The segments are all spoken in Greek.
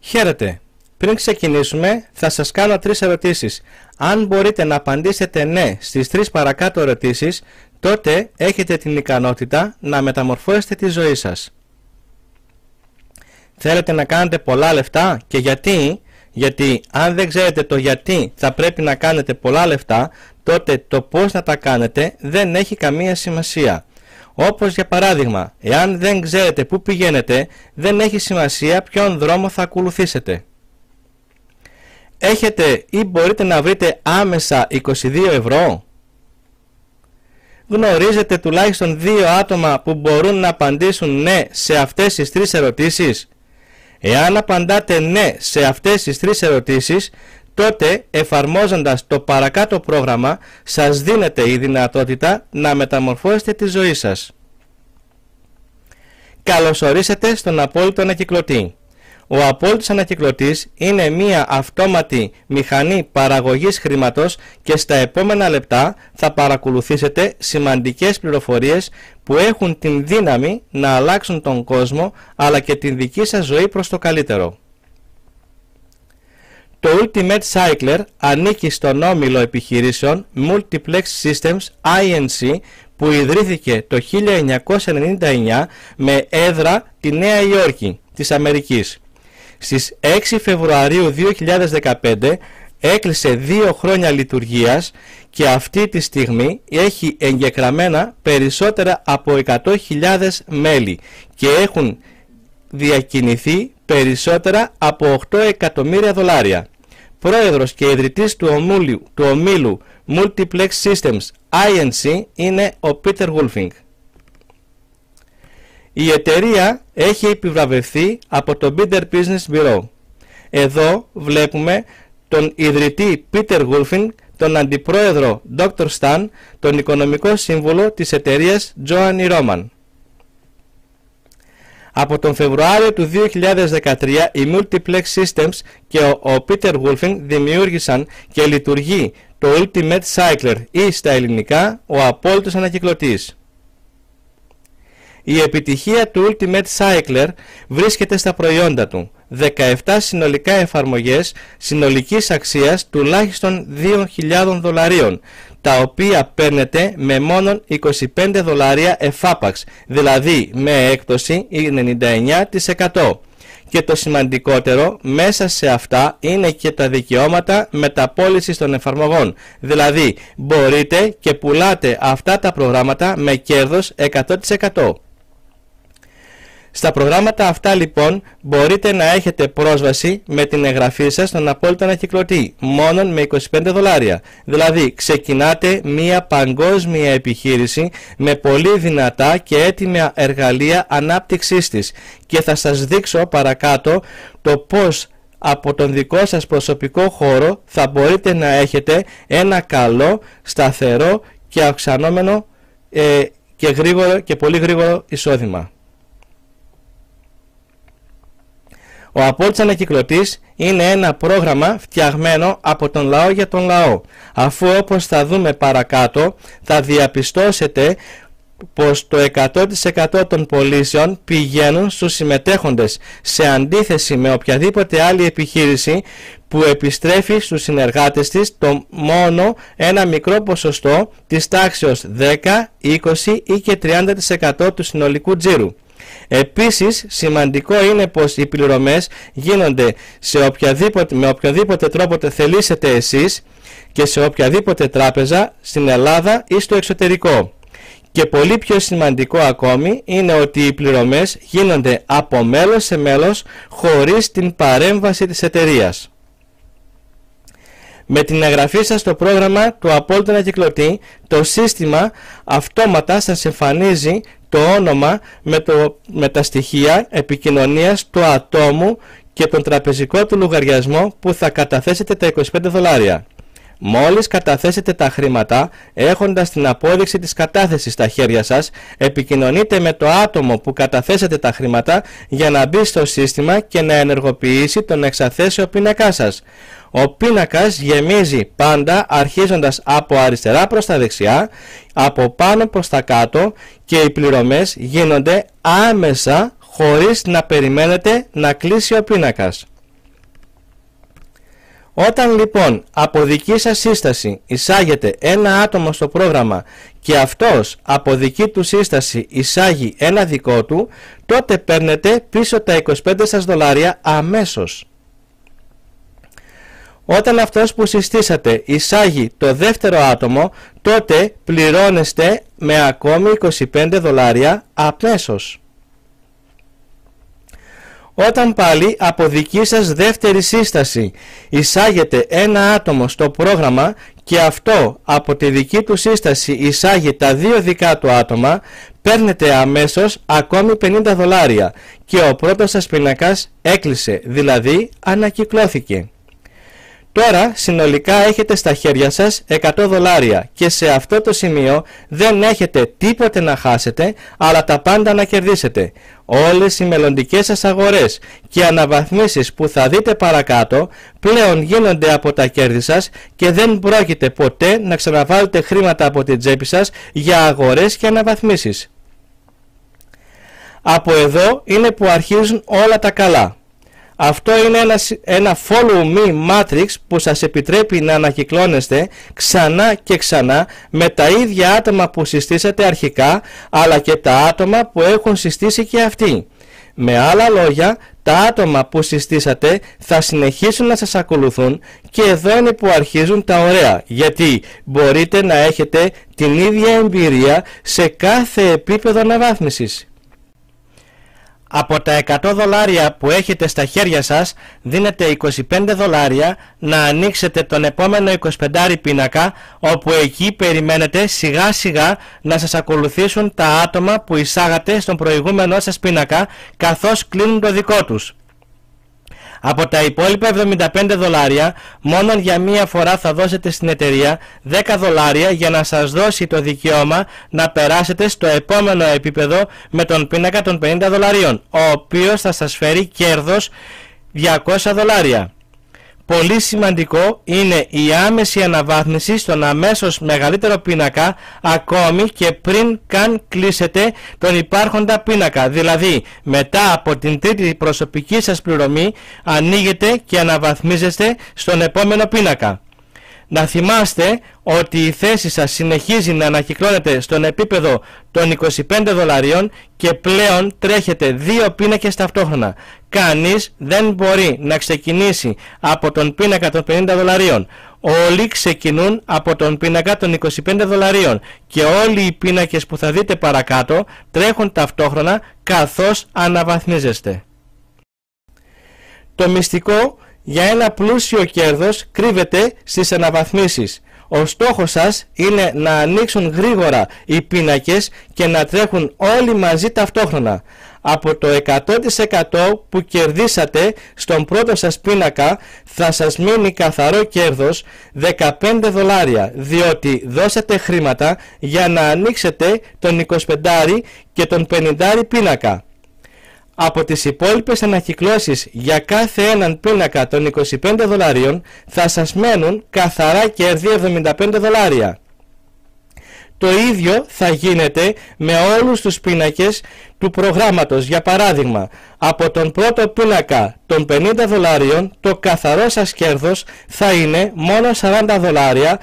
Χαίρετε. Πριν ξεκινήσουμε θα σας κάνω 3 ερωτήσεις. Αν μπορείτε να απαντήσετε ναι στις 3 παρακάτω ερωτήσεις, τότε έχετε την ικανότητα να μεταμορφώσετε τη ζωή σας. Θέλετε να κάνετε πολλά λεφτά και γιατί? Γιατί αν δεν ξέρετε το γιατί θα πρέπει να κάνετε πολλά λεφτά, τότε το πώς να τα κάνετε δεν έχει καμία σημασία. Όπως για παράδειγμα, εάν δεν ξέρετε πού πηγαίνετε, δεν έχει σημασία ποιον δρόμο θα ακολουθήσετε. Έχετε ή μπορείτε να βρείτε άμεσα 22 ευρώ? Γνωρίζετε τουλάχιστον 2 άτομα που μπορούν να απαντήσουν ναι σε αυτές τις 3 ερωτήσεις? Εάν απαντάτε ναι σε αυτές τις 3 ερωτήσεις, τότε εφαρμόζοντας το παρακάτω πρόγραμμα σας δίνεται η δυνατότητα να μεταμορφώσετε τη ζωή σας. Καλώς ορίσατε στον απόλυτο ανακυκλωτή. Ο απόλυτος ανακυκλωτής είναι μία αυτόματη μηχανή παραγωγής χρήματος και στα επόμενα λεπτά θα παρακολουθήσετε σημαντικές πληροφορίες που έχουν την δύναμη να αλλάξουν τον κόσμο αλλά και την δική σας ζωή προς το καλύτερο. Το Ultimate Cycler ανήκει στον όμιλο επιχειρήσεων Multiplex Systems INC που ιδρύθηκε το 1999 με έδρα τη Νέα Υόρκη της Αμερικής. Στις 6 Φεβρουαρίου 2015 έκλεισε 2 χρόνια λειτουργίας και αυτή τη στιγμή έχει εγγεγραμμένα περισσότερα από 100.000 μέλη και έχουν διακινηθεί περισσότερα από 8 εκατομμύρια δολάρια. Πρόεδρος και ιδρυτής του ομίλου Multiplex Systems INC είναι ο Πίτερ Γούλφινγκ. Η εταιρεία έχει επιβραβευθεί από το Better Business Bureau. Εδώ βλέπουμε τον ιδρυτή Πίτερ Γούλφινγκ, τον αντιπρόεδρο Dr. Stan, τον οικονομικό σύμβουλο της εταιρείας Joanny Roman. Από τον Φεβρουάριο του 2013 οι Multiplex Systems και ο Peter Wolfing δημιούργησαν και λειτουργεί το Ultimate Cycler ή στα ελληνικά ο απόλυτος ανακυκλωτής. Η επιτυχία του Ultimate Cycler βρίσκεται στα προϊόντα του. 17 συνολικά εφαρμογές συνολικής αξίας τουλάχιστον 2.000 δολαρίων, τα οποία παίρνετε με μόνον 25 δολάρια εφάπαξ, δηλαδή με έκπτωση 99%. Και το σημαντικότερο, μέσα σε αυτά είναι και τα δικαιώματα μεταπώλησης των εφαρμογών, δηλαδή μπορείτε και πουλάτε αυτά τα προγράμματα με κέρδος 100%. Στα προγράμματα αυτά λοιπόν μπορείτε να έχετε πρόσβαση με την εγγραφή σας στον απόλυτο ανακυκλωτή μόνον με 25 δολάρια. Δηλαδή ξεκινάτε μια παγκόσμια επιχείρηση με πολύ δυνατά και έτοιμα εργαλεία ανάπτυξής της και θα σας δείξω παρακάτω το πώς από τον δικό σας προσωπικό χώρο θα μπορείτε να έχετε ένα καλό, σταθερό και αυξανόμενο και πολύ γρήγορο εισόδημα. Ο απόλυτος ανακυκλωτής είναι ένα πρόγραμμα φτιαγμένο από τον λαό για τον λαό, αφού όπως θα δούμε παρακάτω θα διαπιστώσετε πως το 100% των πωλήσεων πηγαίνουν στους συμμετέχοντες, σε αντίθεση με οποιαδήποτε άλλη επιχείρηση που επιστρέφει στους συνεργάτες της το μόνο ένα μικρό ποσοστό της τάξεως 10, 20 ή και 30% του συνολικού τζίρου. Επίσης σημαντικό είναι πως οι πληρωμές γίνονται με οποιοδήποτε τρόπο θελήσετε εσείς και σε οποιαδήποτε τράπεζα στην Ελλάδα ή στο εξωτερικό. Και πολύ πιο σημαντικό ακόμη είναι ότι οι πληρωμές γίνονται από μέλος σε μέλος χωρίς την παρέμβαση της εταιρείας. Με την εγγραφή σας στο πρόγραμμα του απόλυτου ανακυκλωτή, το σύστημα αυτόματα σας εμφανίζει το όνομα με τα στοιχεία επικοινωνίας του ατόμου και τον τραπεζικό του λογαριασμό που θα καταθέσετε τα 25 δολάρια. Μόλις καταθέσετε τα χρήματα, έχοντας την απόδειξη της κατάθεσης στα χέρια σας, επικοινωνείτε με το άτομο που καταθέσετε τα χρήματα για να μπει στο σύστημα και να ενεργοποιήσει τον εξαθέσιο πίνακά σας. Ο πίνακας γεμίζει πάντα αρχίζοντας από αριστερά προς τα δεξιά, από πάνω προς τα κάτω και οι πληρωμές γίνονται άμεσα χωρίς να περιμένετε να κλείσει ο πίνακας. Όταν λοιπόν από δική σας σύσταση εισάγεται ένα άτομο στο πρόγραμμα και αυτός από δική του σύσταση εισάγει ένα δικό του, τότε παίρνετε πίσω τα 25 σας δολάρια αμέσως. Όταν αυτός που συστήσατε εισάγει το δεύτερο άτομο, τότε πληρώνεστε με ακόμη 25 δολάρια αμέσως. Όταν πάλι από δική σας δεύτερη σύσταση εισάγετε ένα άτομο στο πρόγραμμα και αυτό από τη δική του σύσταση εισάγει τα δύο δικά του άτομα, παίρνετε αμέσως ακόμη 50 δολάρια και ο πρώτος σας πίνακας έκλεισε, δηλαδή ανακυκλώθηκε. Τώρα συνολικά έχετε στα χέρια σας 100 δολάρια και σε αυτό το σημείο δεν έχετε τίποτε να χάσετε, αλλά τα πάντα να κερδίσετε. Όλες οι μελλοντικές σας αγορές και αναβαθμίσεις που θα δείτε παρακάτω πλέον γίνονται από τα κέρδη σας και δεν πρόκειται ποτέ να ξαναβάλετε χρήματα από την τσέπη σας για αγορές και αναβαθμίσεις. Από εδώ είναι που αρχίζουν όλα τα καλά. Αυτό είναι ένα follow me matrix που σας επιτρέπει να ανακυκλώνεστε ξανά και ξανά με τα ίδια άτομα που συστήσατε αρχικά, αλλά και τα άτομα που έχουν συστήσει και αυτοί. Με άλλα λόγια, τα άτομα που συστήσατε θα συνεχίσουν να σας ακολουθούν και εδώ είναι που αρχίζουν τα ωραία, γιατί μπορείτε να έχετε την ίδια εμπειρία σε κάθε επίπεδο αναβάθμισης. Από τα 100 δολάρια που έχετε στα χέρια σας, δίνετε 25 δολάρια να ανοίξετε τον επόμενο 25 πίνακα, όπου εκεί περιμένετε σιγά σιγά να σας ακολουθήσουν τα άτομα που εισάγατε στον προηγούμενο σας πίνακα, καθώς κλείνουν το δικό τους. Από τα υπόλοιπα 75 δολάρια, μόνο για μία φορά θα δώσετε στην εταιρεία 10 δολάρια για να σας δώσει το δικαίωμα να περάσετε στο επόμενο επίπεδο με τον πίνακα των 50 δολαρίων, ο οποίος θα σας φέρει κέρδος 200 δολάρια. Πολύ σημαντικό είναι η άμεση αναβάθμιση στον αμέσως μεγαλύτερο πίνακα ακόμη και πριν καν κλείσετε τον υπάρχοντα πίνακα, δηλαδή μετά από την τρίτη προσωπική σας πληρωμή ανοίγετε και αναβαθμίζεστε στον επόμενο πίνακα. Να θυμάστε ότι η θέση σας συνεχίζει να ανακυκλώνεται στον επίπεδο των 25 δολαρίων και πλέον τρέχετε δύο πίνακες ταυτόχρονα. Κανείς δεν μπορεί να ξεκινήσει από τον πίνακα των 50 δολαρίων. Όλοι ξεκινούν από τον πίνακα των 25 δολαρίων και όλοι οι πίνακες που θα δείτε παρακάτω τρέχουν ταυτόχρονα καθώς αναβαθμίζεστε. Το μυστικό για ένα πλούσιο κέρδος κρύβεται στις αναβαθμίσεις. Ο στόχος σας είναι να ανοίξουν γρήγορα οι πίνακες και να τρέχουν όλοι μαζί ταυτόχρονα. Από το 100% που κερδίσατε στον πρώτο σας πίνακα θα σας μείνει καθαρό κέρδος 15 δολάρια, διότι δώσατε χρήματα για να ανοίξετε τον 25 και τον 50 πίνακα. Από τις υπόλοιπες ανακυκλώσεις για κάθε έναν πίνακα των 25 δολαρίων θα σας μένουν καθαρά κέρδη 75 δολάρια. Το ίδιο θα γίνεται με όλους τους πίνακες του προγράμματος. Για παράδειγμα, από τον πρώτο πίνακα των 50 δολαρίων το καθαρό σας κέρδος θα είναι μόνο 40 δολάρια,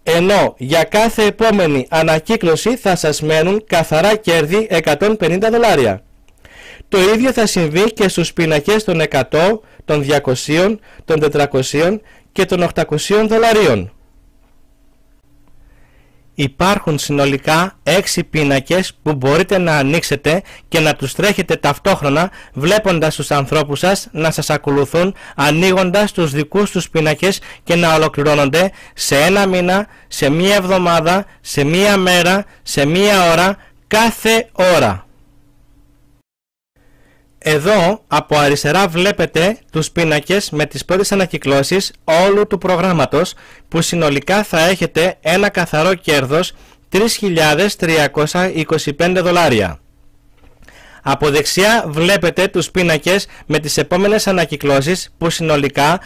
ενώ για κάθε επόμενη ανακύκλωση θα σας μένουν καθαρά κέρδη 150 δολάρια. Το ίδιο θα συμβεί και στους πίνακες των 100, των 200, των 400 και των 800 δολαρίων. Υπάρχουν συνολικά 6 πίνακες που μπορείτε να ανοίξετε και να τους τρέχετε ταυτόχρονα, βλέποντας τους ανθρώπους σας να σας ακολουθούν, ανοίγοντας τους δικούς τους πίνακες και να ολοκληρώνονται σε ένα μήνα, σε μία εβδομάδα, σε μία μέρα, σε μία ώρα, κάθε ώρα. Εδώ από αριστερά βλέπετε τους πίνακες με τις πρώτες ανακυκλώσεις όλου του προγράμματος, που συνολικά θα έχετε ένα καθαρό κέρδος 3.325 δολάρια. Από δεξιά βλέπετε τους πίνακες με τις επόμενες ανακυκλώσεις, που συνολικά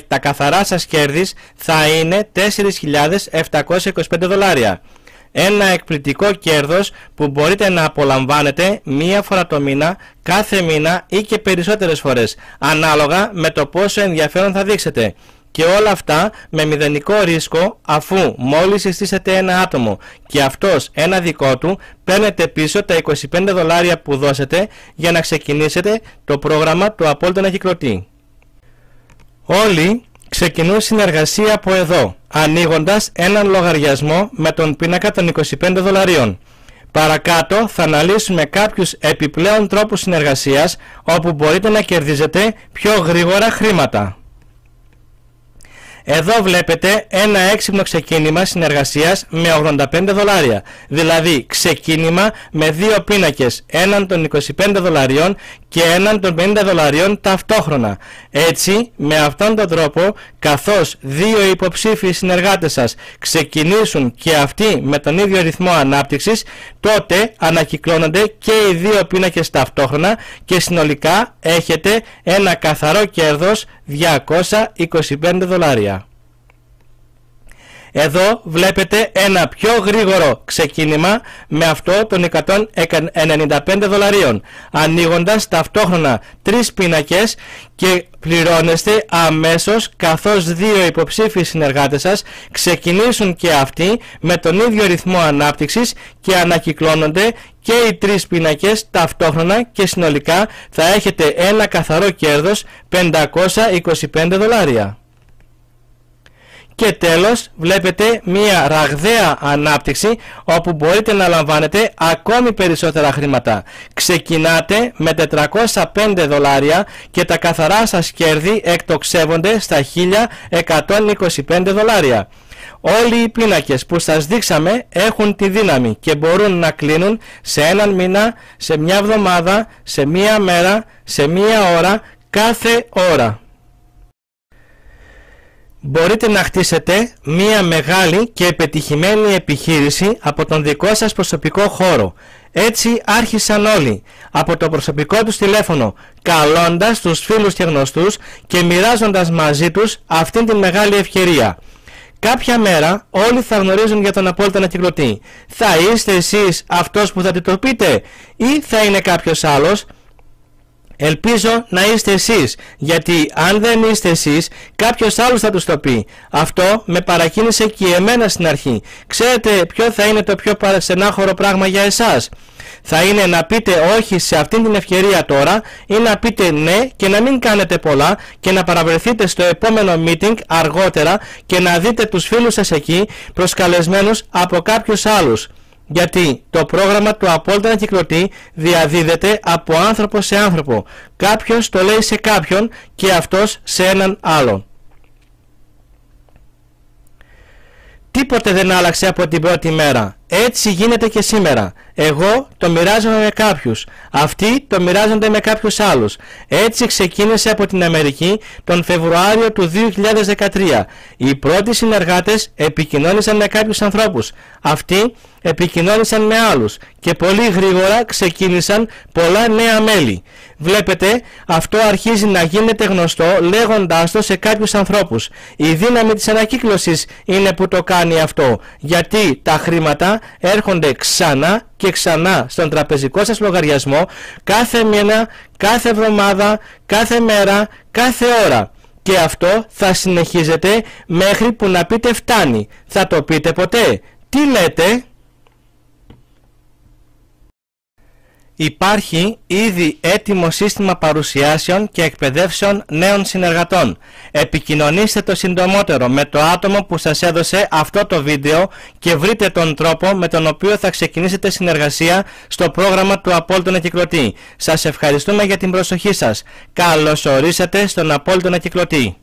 τα καθαρά σας κέρδη θα είναι 4.725 δολάρια. Ένα εκπληκτικό κέρδος που μπορείτε να απολαμβάνετε μία φορά το μήνα, κάθε μήνα ή και περισσότερες φορές, ανάλογα με το πόσο ενδιαφέρον θα δείξετε. Και όλα αυτά με μηδενικό ρίσκο, αφού μόλις συστήσετε ένα άτομο και αυτός ένα δικό του, παίρνετε πίσω τα $25 που δώσετε για να ξεκινήσετε το πρόγραμμα του απόλυτου ανακυκλωτή. Όλοι ξεκινούν συνεργασία από εδώ, ανοίγοντας έναν λογαριασμό με τον πίνακα των $25. Παρακάτω θα αναλύσουμε κάποιους επιπλέον τρόπους συνεργασίας όπου μπορείτε να κερδίζετε πιο γρήγορα χρήματα. Εδώ βλέπετε ένα έξυπνο ξεκίνημα συνεργασίας με $85, δηλαδή ξεκίνημα με δύο πίνακες, έναν των $25 και έναν των $50 ταυτόχρονα. Έτσι, με αυτόν τον τρόπο, καθώς δύο υποψήφιοι συνεργάτες σας ξεκινήσουν και αυτοί με τον ίδιο ρυθμό ανάπτυξης, τότε ανακυκλώνονται και οι δύο πίνακες ταυτόχρονα και συνολικά έχετε ένα καθαρό κέρδος $225. Εδώ βλέπετε ένα πιο γρήγορο ξεκίνημα με αυτό των $195, ανοίγοντας ταυτόχρονα τρεις πίνακες και πληρώνεστε αμέσως καθώς δύο υποψήφιοι συνεργάτες σας ξεκινήσουν και αυτοί με τον ίδιο ρυθμό ανάπτυξης και ανακυκλώνονται και οι τρεις πίνακες ταυτόχρονα και συνολικά θα έχετε ένα καθαρό κέρδος $525. Και τέλος βλέπετε μία ραγδαία ανάπτυξη όπου μπορείτε να λαμβάνετε ακόμη περισσότερα χρήματα. Ξεκινάτε με $405 και τα καθαρά σας κέρδη εκτοξεύονται στα $1.125. Όλοι οι πίνακες που σας δείξαμε έχουν τη δύναμη και μπορούν να κλείνουν σε έναν μήνα, σε μια εβδομάδα, σε μια μέρα, σε μια ώρα, κάθε ώρα. Μπορείτε να χτίσετε μία μεγάλη και πετυχημένη επιχείρηση από τον δικό σας προσωπικό χώρο. Έτσι άρχισαν όλοι, από το προσωπικό τους τηλέφωνο, καλώντας τους φίλους και γνωστούς και μοιράζοντας μαζί τους αυτήν την μεγάλη ευκαιρία. Κάποια μέρα όλοι θα γνωρίζουν για τον απόλυτο ανακυκλωτή. Θα είστε εσείς αυτός που θα το πείτε ή θα είναι κάποιος άλλος? Ελπίζω να είστε εσείς, γιατί αν δεν είστε εσείς, κάποιος άλλος θα τους το πει. Αυτό με παρακίνησε και εμένα στην αρχή. Ξέρετε ποιο θα είναι το πιο στενάχωρο πράγμα για εσάς? Θα είναι να πείτε όχι σε αυτήν την ευκαιρία τώρα ή να πείτε ναι και να μην κάνετε πολλά και να παραβρεθείτε στο επόμενο meeting αργότερα και να δείτε τους φίλους σας εκεί προσκαλεσμένους από κάποιους άλλους. Γιατί το πρόγραμμα του απόλυτου ανακυκλωτή διαδίδεται από άνθρωπο σε άνθρωπο. Κάποιος το λέει σε κάποιον και αυτός σε έναν άλλο. Τίποτε δεν άλλαξε από την πρώτη μέρα. Έτσι γίνεται και σήμερα. Εγώ το μοιράζομαι με κάποιους. Αυτοί το μοιράζονται με κάποιους άλλους. Έτσι ξεκίνησε από την Αμερική τον Φεβρουάριο του 2013. Οι πρώτοι συνεργάτες επικοινώνησαν με κάποιους ανθρώπους. Αυτοί επικοινώνησαν με άλλους. Και πολύ γρήγορα ξεκίνησαν πολλά νέα μέλη. Βλέπετε, αυτό αρχίζει να γίνεται γνωστό λέγοντάς το σε κάποιους ανθρώπους. Η δύναμη της ανακύκλωσης είναι που το κάνει αυτό. Γιατί τα χρήματα έρχονται ξανά και ξανά στον τραπεζικό σας λογαριασμό κάθε μήνα, κάθε εβδομάδα, κάθε μέρα, κάθε ώρα. Και αυτό θα συνεχίζεται μέχρι που να πείτε φτάνει. Θα το πείτε ποτέ? Τι λέτε? Υπάρχει ήδη έτοιμο σύστημα παρουσιάσεων και εκπαιδεύσεων νέων συνεργατών. Επικοινωνήστε το συντομότερο με το άτομο που σας έδωσε αυτό το βίντεο και βρείτε τον τρόπο με τον οποίο θα ξεκινήσετε συνεργασία στο πρόγραμμα του Απόλυτου Ανακυκλωτή. Σας ευχαριστούμε για την προσοχή σας. Καλώς ορίσατε στον Απόλυτο Ανακυκλωτή.